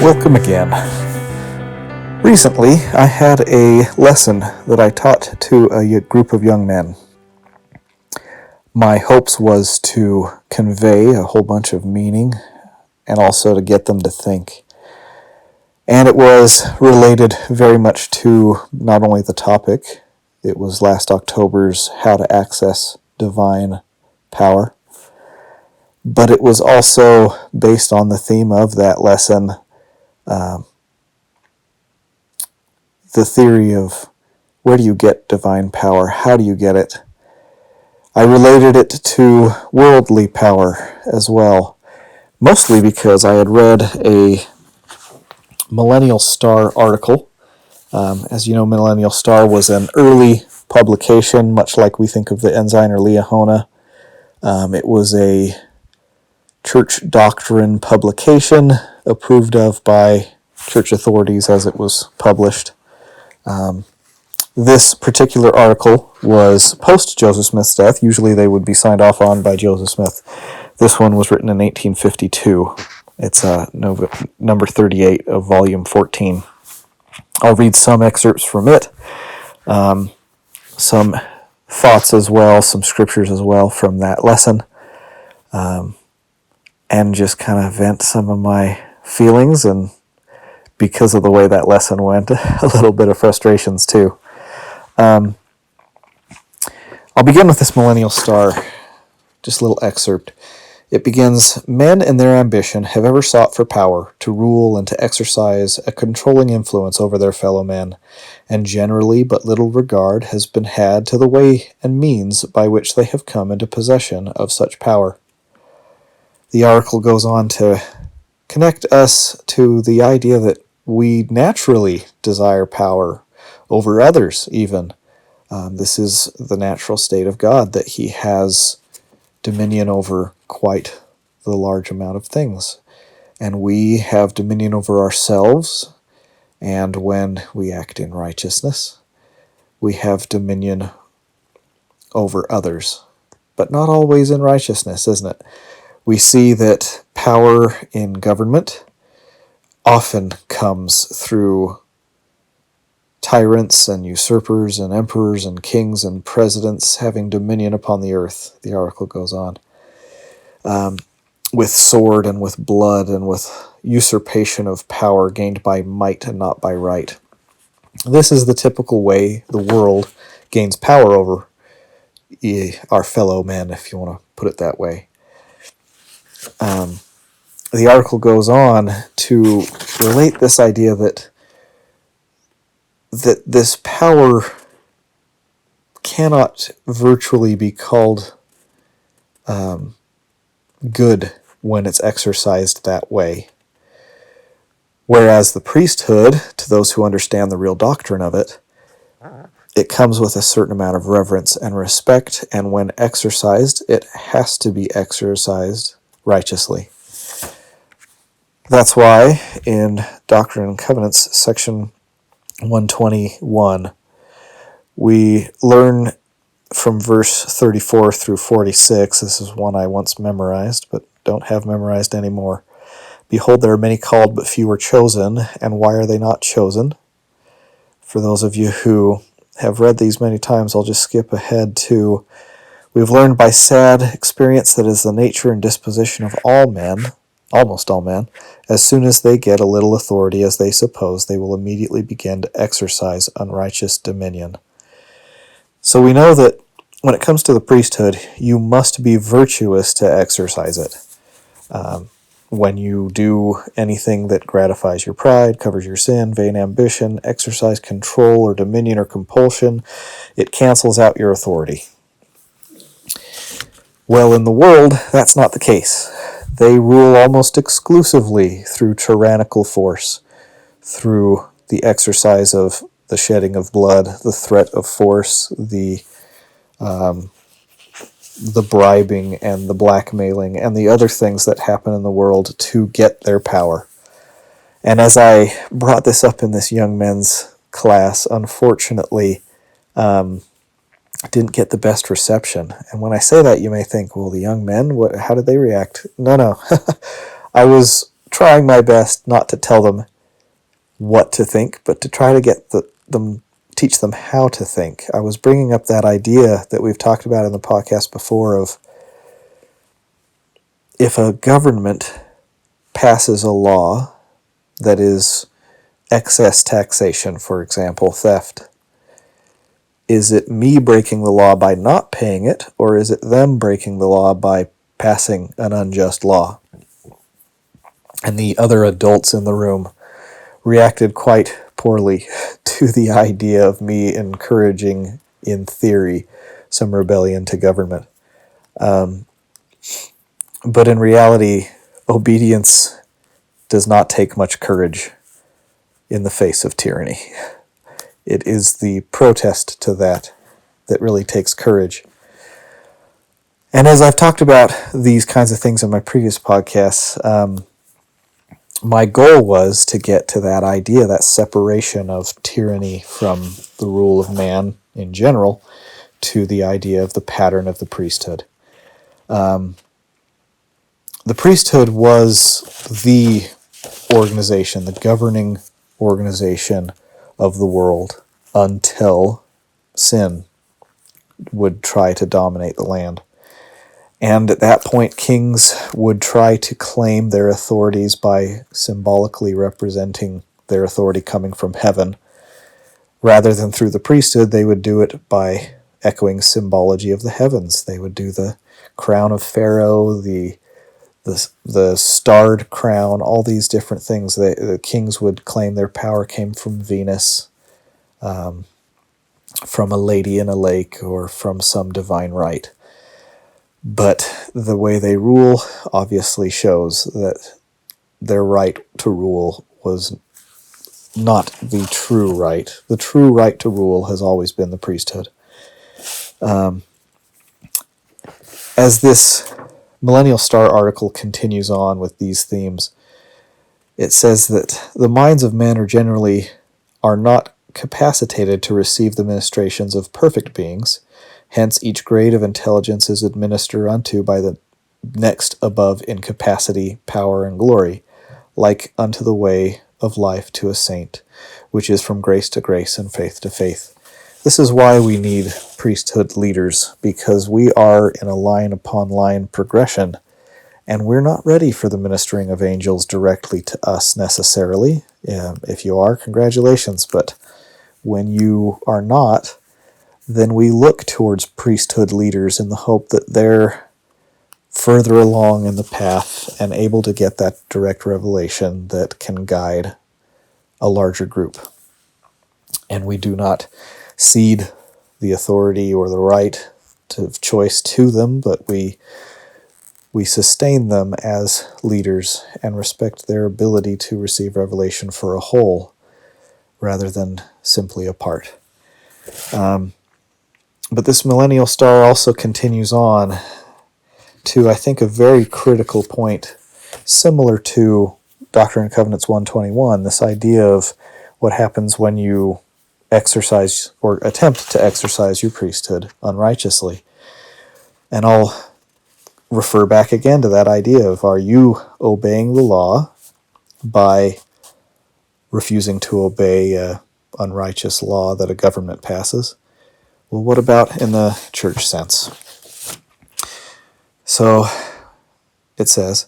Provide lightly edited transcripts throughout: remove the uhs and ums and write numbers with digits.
Welcome again. Recently, I had a lesson that I taught to a group of young men. My hopes was to convey a whole bunch of meaning and also to get them to think. And it was related very much to not only the topic, it was last October's How to Access Divine Power, but it was also based on the theme of that lesson, the theory of where do you get divine power, how do you get it. I related it to worldly power as well, mostly because I had read a Millennial Star article. As you know, Millennial Star was an early publication, much like we think of the Ensign or Liahona. It was a church doctrine publication approved of by church authorities as it was published. This particular article was post Joseph Smith's death. Usually they would be signed off on by Joseph Smith. This one was written in 1852. It's number 38 of volume 14. I'll read some excerpts from it, some thoughts as well, some scriptures as well from that lesson, and just kind of vent some of my feelings, and because of the way that lesson went, a little bit of frustrations too. I'll begin with this Millennial Star, just a little excerpt. It begins, "Men in their ambition have ever sought for power, to rule and to exercise a controlling influence over their fellow men, and generally but little regard has been had to the way and means by which they have come into possession of such power." The article goes on to connect us to the idea that we naturally desire power over others even. This is the natural state of God, that he has dominion over quite the large amount of things. And we have dominion over ourselves, and when we act in righteousness, we have dominion over others. But not always in righteousness, isn't it? We see that power in government often comes through tyrants and usurpers and emperors and kings and presidents having dominion upon the earth, the article goes on, with sword and with blood and with usurpation of power gained by might and not by right. This is the typical way the world gains power over our fellow men, if you want to put it that way. The article goes on to relate this idea that this power cannot virtually be called good when it's exercised that way. Whereas the priesthood, to those who understand the real doctrine of it, it comes with a certain amount of reverence and respect, and when exercised, it has to be exercised righteously. That's why in Doctrine and Covenants, section 121, we learn from verse 34 through 46, this is one I once memorized, but don't have memorized anymore. "Behold, there are many called, but few are chosen, and why are they not chosen?" For those of you who have read these many times, I'll just skip ahead to, "We've learned by sad experience that is the nature and disposition of all men, almost all men, as soon as they get a little authority as they suppose, they will immediately begin to exercise unrighteous dominion." So we know that when it comes to the priesthood, you must be virtuous to exercise it. When you do anything that gratifies your pride, covers your sin, vain ambition, exercise control or dominion or compulsion, it cancels out your authority. Well, in the world, that's not the case. They rule almost exclusively through tyrannical force, through the exercise of the shedding of blood, the threat of force, the bribing and the blackmailing and the other things that happen in the world to get their power. And as I brought this up in this young men's class, unfortunately, didn't get the best reception. And when I say that, you may think, well, the young men, how did they react? No. I was trying my best not to tell them what to think, but to try to get teach them how to think. I was bringing up that idea that we've talked about in the podcast before of if a government passes a law that is excess taxation, for example, theft, is it me breaking the law by not paying it, or is it them breaking the law by passing an unjust law? And the other adults in the room reacted quite poorly to the idea of me encouraging, in theory, some rebellion to government. But in reality, obedience does not take much courage in the face of tyranny. It is the protest to that really takes courage. And as I've talked about these kinds of things in my previous podcasts, my goal was to get to that idea, that separation of tyranny from the rule of man in general to the idea of the pattern of the priesthood. The priesthood was the organization, the governing organization of the world until sin would try to dominate the land. And at that point, kings would try to claim their authorities by symbolically representing their authority coming from heaven. Rather than through the priesthood, they would do it by echoing symbology of the heavens. They would do the crown of Pharaoh, the starred crown, all these different things. The kings would claim their power came from Venus, from a lady in a lake, or from some divine right. But the way they rule obviously shows that their right to rule was not the true right. The true right to rule has always been the priesthood. As this Millennial Star article continues on with these themes, it says that the minds of men are not capacitated to receive the ministrations of perfect beings. Hence, each grade of intelligence is administered unto by the next above in capacity, power, and glory, like unto the way of life to a saint, which is from grace to grace and faith to faith. This is why we need priesthood leaders, because we are in a line upon line progression, and we're not ready for the ministering of angels directly to us necessarily. If you are, congratulations, but when you are not, then we look towards priesthood leaders in the hope that they're further along in the path and able to get that direct revelation that can guide a larger group. And we do not cede the authority or the right of choice to them, but we sustain them as leaders and respect their ability to receive revelation for a whole rather than simply a part. But this Millennial Star also continues on to, I think, a very critical point, similar to Doctrine and Covenants 121, this idea of what happens when you exercise or attempt to exercise your priesthood unrighteously. And I'll refer back again to that idea of, are you obeying the law by refusing to obey an unrighteous law that a government passes? Well, what about in the church sense? So it says,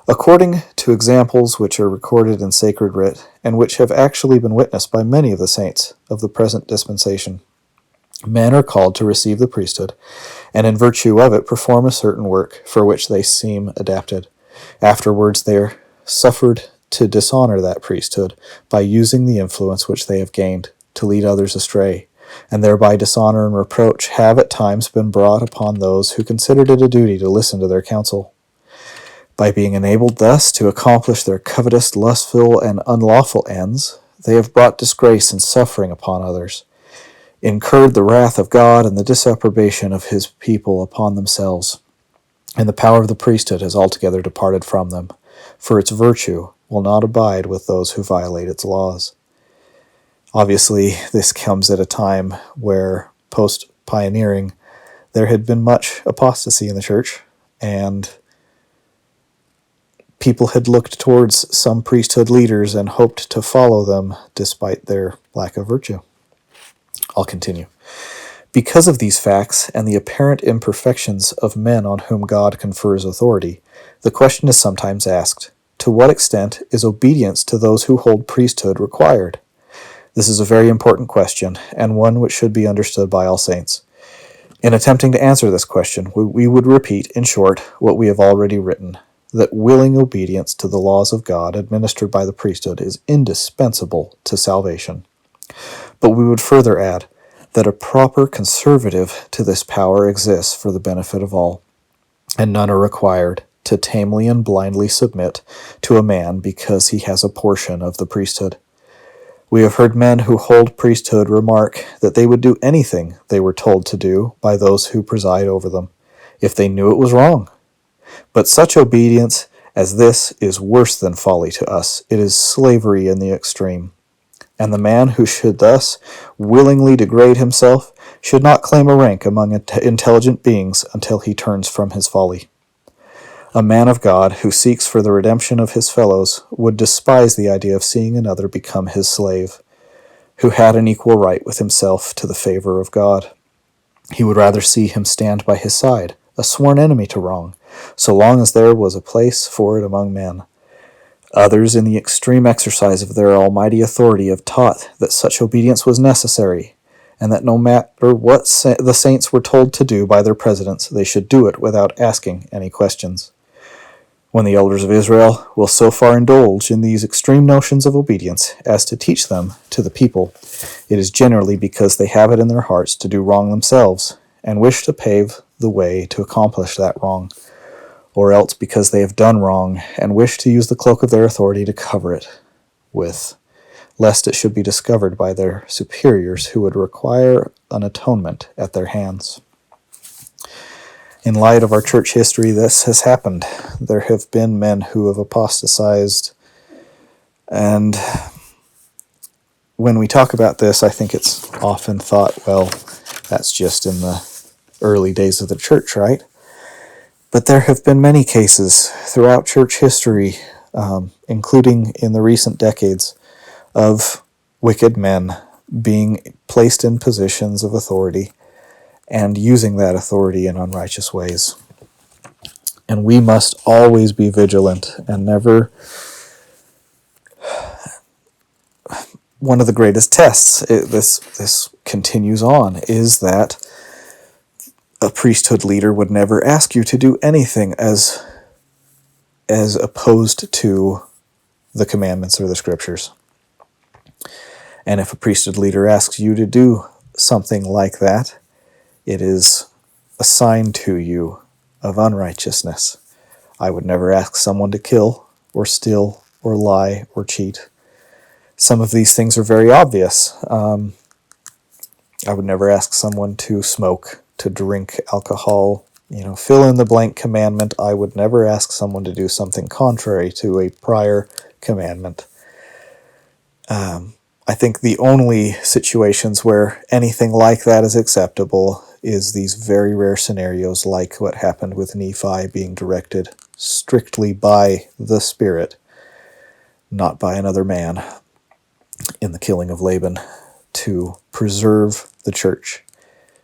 according to examples which are recorded in sacred writ, and which have actually been witnessed by many of the saints of the present dispensation, men are called to receive the priesthood, and in virtue of it perform a certain work for which they seem adapted. Afterwards they are suffered to dishonor that priesthood by using the influence which they have gained to lead others astray, and thereby dishonor and reproach have at times been brought upon those who considered it a duty to listen to their counsel. By being enabled thus to accomplish their covetous, lustful, and unlawful ends, they have brought disgrace and suffering upon others, incurred the wrath of God and the disapprobation of his people upon themselves, and the power of the priesthood has altogether departed from them, for its virtue will not abide with those who violate its laws. Obviously, this comes at a time where, post-pioneering, there had been much apostasy in the church, and People had looked towards some priesthood leaders and hoped to follow them despite their lack of virtue. I'll continue. Because of these facts and the apparent imperfections of men on whom God confers authority, the question is sometimes asked, to what extent is obedience to those who hold priesthood required? This is a very important question, and one which should be understood by all saints. In attempting to answer this question, we would repeat, in short, what we have already written, that willing obedience to the laws of God administered by the priesthood is indispensable to salvation. But we would further add that a proper conservative to this power exists for the benefit of all, and none are required to tamely and blindly submit to a man because he has a portion of the priesthood. We have heard men who hold priesthood remark that they would do anything they were told to do by those who preside over them, if they knew it was wrong. But such obedience as this is worse than folly to us. It is slavery in the extreme. And the man who should thus willingly degrade himself should not claim a rank among intelligent beings until he turns from his folly. A man of God who seeks for the redemption of his fellows would despise the idea of seeing another become his slave, who had an equal right with himself to the favor of God. He would rather see him stand by his side, a sworn enemy to wrong, so long as there was a place for it among men. Others, in the extreme exercise of their almighty authority, have taught that such obedience was necessary, and that no matter what the saints were told to do by their presidents, they should do it without asking any questions. When the elders of Israel will so far indulge in these extreme notions of obedience as to teach them to the people, it is generally because they have it in their hearts to do wrong themselves, and wish to pave the way to accomplish that wrong, or else because they have done wrong and wish to use the cloak of their authority to cover it with, lest it should be discovered by their superiors who would require an atonement at their hands. In light of our church history, this has happened. There have been men who have apostatized, and when we talk about this, I think it's often thought, well, that's just in the early days of the church, right? But there have been many cases throughout church history, including in the recent decades, of wicked men being placed in positions of authority and using that authority in unrighteous ways. And we must always be vigilant and never... One of the greatest tests, this continues on, is that a priesthood leader would never ask you to do anything as opposed to the commandments or the scriptures. And if a priesthood leader asks you to do something like that, it is a sign to you of unrighteousness. I would never ask someone to kill or steal or lie or cheat. Some of these things are very obvious. I would never ask someone to smoke, to drink alcohol, fill in the blank commandment. I would never ask someone to do something contrary to a prior commandment. I think the only situations where anything like that is acceptable is these very rare scenarios like what happened with Nephi being directed strictly by the Spirit, not by another man, in the killing of Laban, to preserve the church.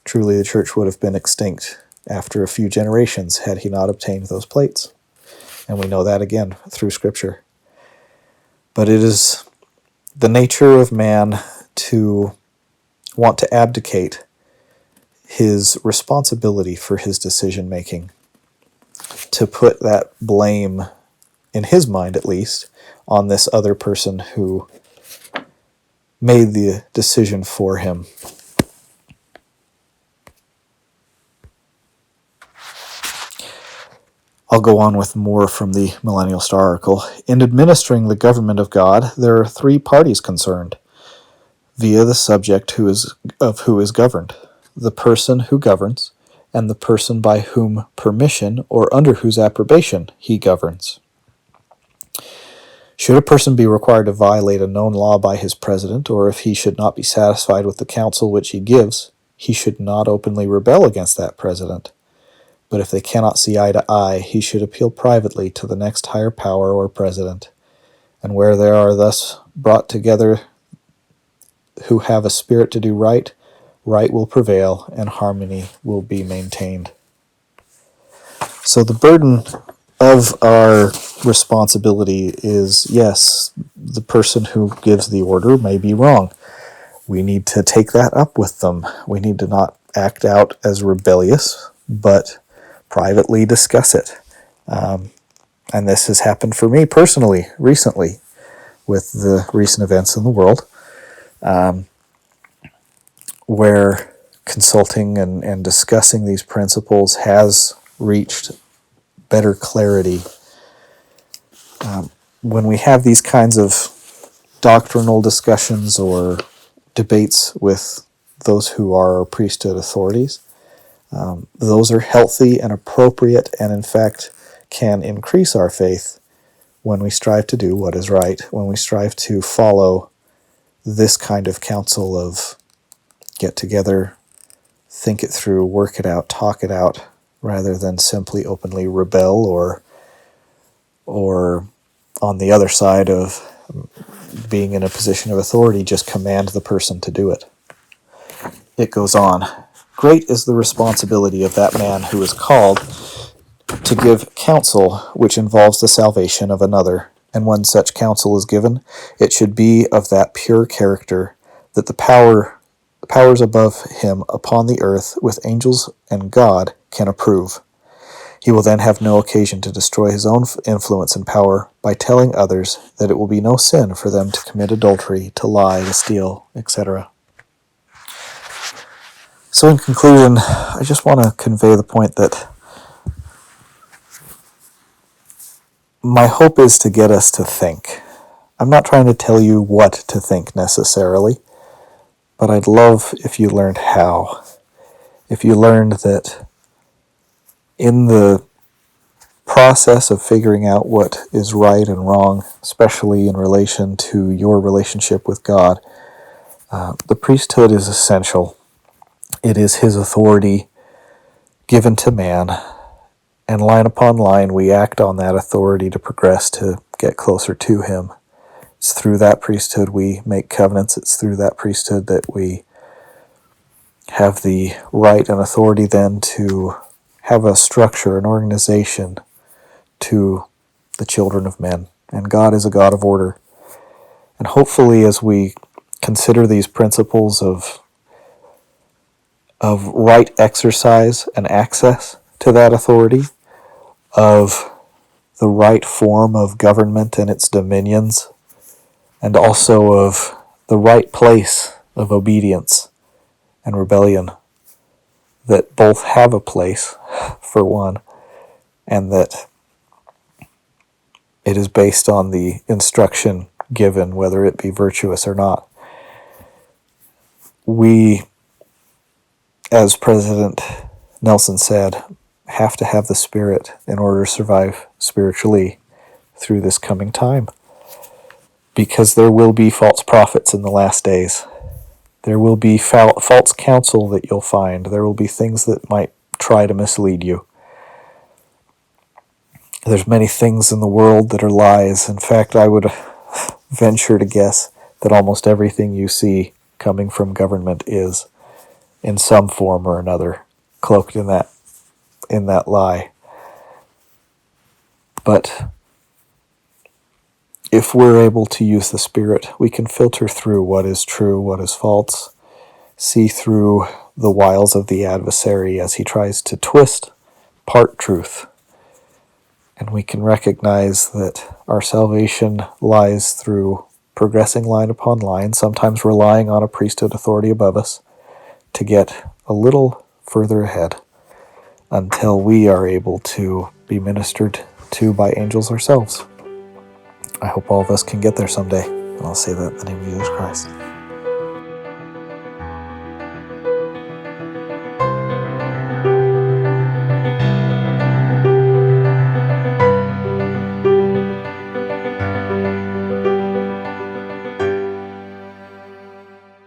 Truly, the church would have been extinct after a few generations had he not obtained those plates. And we know that again through Scripture. But it is the nature of man to want to abdicate his responsibility for his decision-making, to put that blame, in his mind at least, on this other person who made the decision for him. I'll go on with more from the Millennial Star article. In administering the government of God, there are three parties concerned, via the subject who is governed, the person who governs, and the person by whom permission or under whose approbation he governs. Should a person be required to violate a known law by his president, or if he should not be satisfied with the counsel which he gives, he should not openly rebel against that president, But if they cannot see eye to eye, he should appeal privately to the next higher power or president. And where there are thus brought together who have a spirit to do right, right will prevail and harmony will be maintained. So the burden of our responsibility is, yes, the person who gives the order may be wrong. We need to take that up with them. We need to not act out as rebellious, but privately discuss it. And this has happened for me personally recently with the recent events in the world, where consulting and discussing these principles has reached better clarity. When we have these kinds of doctrinal discussions or debates with those who are priesthood authorities, those are healthy and appropriate, and in fact can increase our faith when we strive to do what is right, when we strive to follow this kind of counsel of get together, think it through, work it out, talk it out, rather than simply openly rebel or on the other side of being in a position of authority, just command the person to do it. It goes on. Great is the responsibility of that man who is called to give counsel which involves the salvation of another, and when such counsel is given, it should be of that pure character that the powers above him upon the earth with angels and God can approve. He will then have no occasion to destroy his own influence and power by telling others that it will be no sin for them to commit adultery, to lie, to steal, etc. So in conclusion, I just want to convey the point that my hope is to get us to think. I'm not trying to tell you what to think necessarily, but I'd love if you learned how. If you learned that in the process of figuring out what is right and wrong, especially in relation to your relationship with God, the priesthood is essential. It is his authority given to man, and line upon line we act on that authority to progress to get closer to him. It's through that priesthood we make covenants. It's through that priesthood that we have the right and authority then to have a structure, an organization to the children of men. And God is a God of order. And hopefully as we consider these principles of right exercise and access to that authority, of the right form of government and its dominions, and also of the right place of obedience and rebellion, that both have a place, for one, and that it is based on the instruction given, whether it be virtuous or not. We, as President Nelson said, have to have the Spirit in order to survive spiritually through this coming time. Because there will be false prophets in the last days. There will be false counsel that you'll find. There will be things that might try to mislead you. There's many things in the world that are lies. In fact, I would venture to guess that almost everything you see coming from government is, in some form or another, cloaked in that lie. But if we're able to use the Spirit, we can filter through what is true, what is false, see through the wiles of the adversary as he tries to twist part truth. And we can recognize that our salvation lies through progressing line upon line, sometimes relying on a priesthood authority above us to get a little further ahead until we are able to be ministered to by angels ourselves. I hope all of us can get there someday. And I'll say that in the name of Jesus Christ.